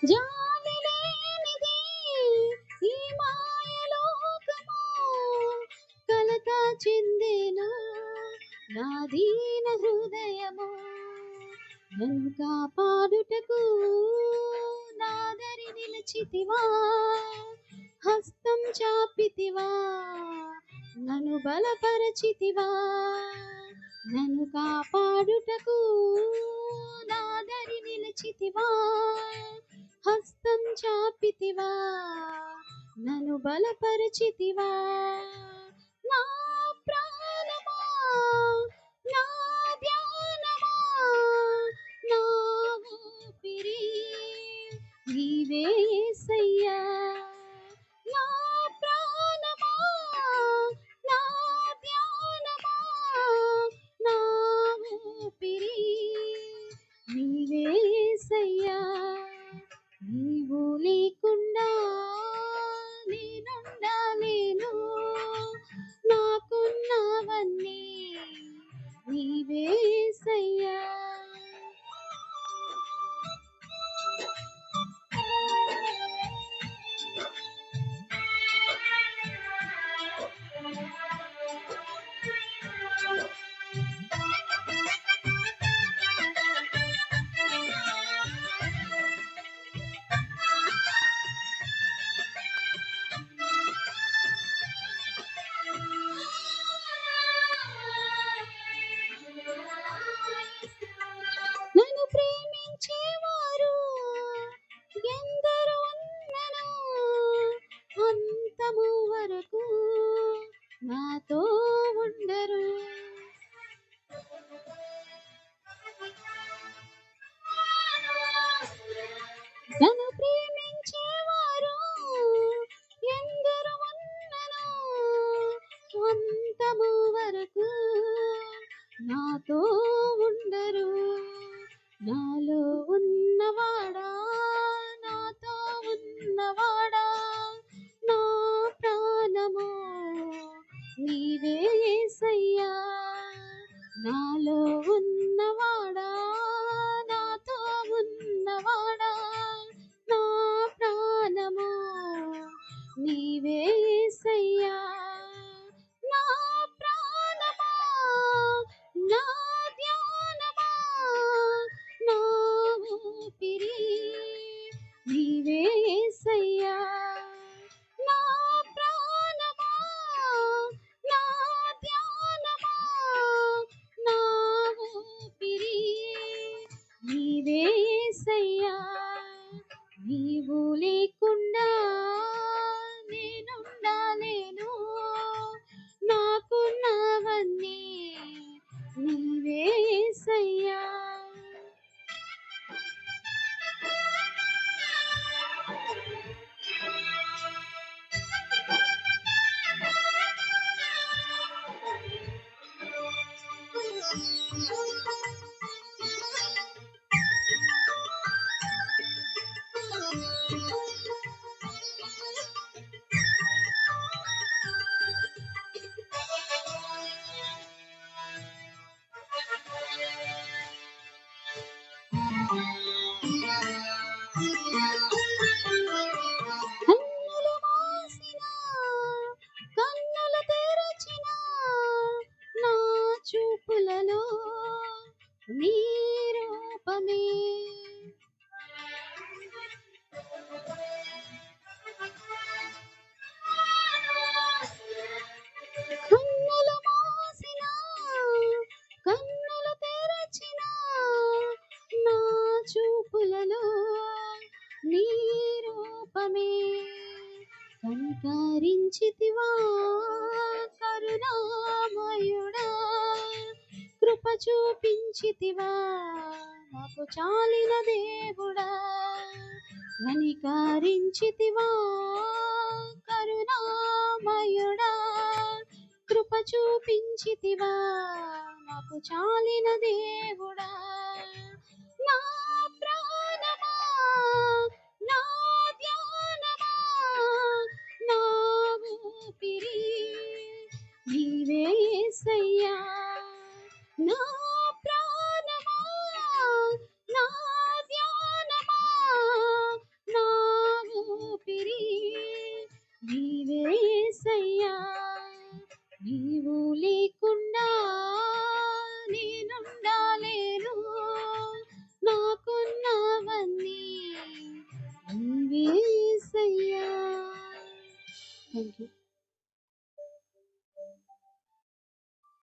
జాలి లేనిది ఈ మాయలోకము, కలత చెందేను నా దీన హృదయము. నన్ను కాపాడుటకు నాదరి నిలిచితివా, హస్తం చాపితివా, నన్ను బలపరచితివా. నన్ను కాపాడుటకు నాదరి నిలిచితివా, హస్తం చాపితివా, నన్ను బలపరచితివా. నా ప్రాణమా, నా ధ్యానమా, నా ఊపిరి నీవే యేసయ్యా. నా ప్రాణమా, నా ధ్యానమా, నా ఊపిరి నీవే యేసయ్యా. నీవు లేకుండా నేనుండలేను, నాకున్నవన్నీ నీవే యేసయ్యా. నన్ను ప్రేమించేవారు ఎందరు ఉన్నను, అంతము వరకు నాతో ఉండరు. నన్ను ప్రేమించేవారు ఎందరు ఉన్నను, అంతము వరకు నాతో ఉండరు. నాలో ఉన్నవాడా, నాతో ఉన్నవాడా, నా ప్రాణము నీవే యేసయ్యా. నాలో ఉన్నవాడా, నాతో ఉన్నవాడా, నా ప్రాణము నీవే యేసయ్యా. నా ప్రాణమా, నా ధ్యానమా, నా ఊపిరి నీవే యేసయ్యా. నా ప్రాణమా, నా ధ్యానమా, నా ఊపిరి నీవే యేసయ్యా. నీవు లేకుండా నేనుండలేను, నాకున్నవన్నీ నీవే యేసయ్యా. కన్నులు మూసిన, కన్నులు తెరచిన నా చూపులలో నీ రూపమే. కన్నులు మూసిన, కన్నులు తెరచిన నా చూపులలో నీ రూపమే. కనికరించితివా కరుణామయుడా, కృప చూపించితివా నాకు చాలిన దేవుడా. కనికరించితివా కరుణామయుడా, కృప చూపించితివా నాకు చాలిన దేవుడా. నా ప్రాణమా, నా ధ్యానమా, నా ఊపిరి నీవే యేసయ్యా. నా ప్రాణమా, నా ధ్యానమా, యేసయ్యా నీవు లేకుండా నేనుండాలేను నాకున్నవన్నీ నీవే యేసయ్యా. Thank you.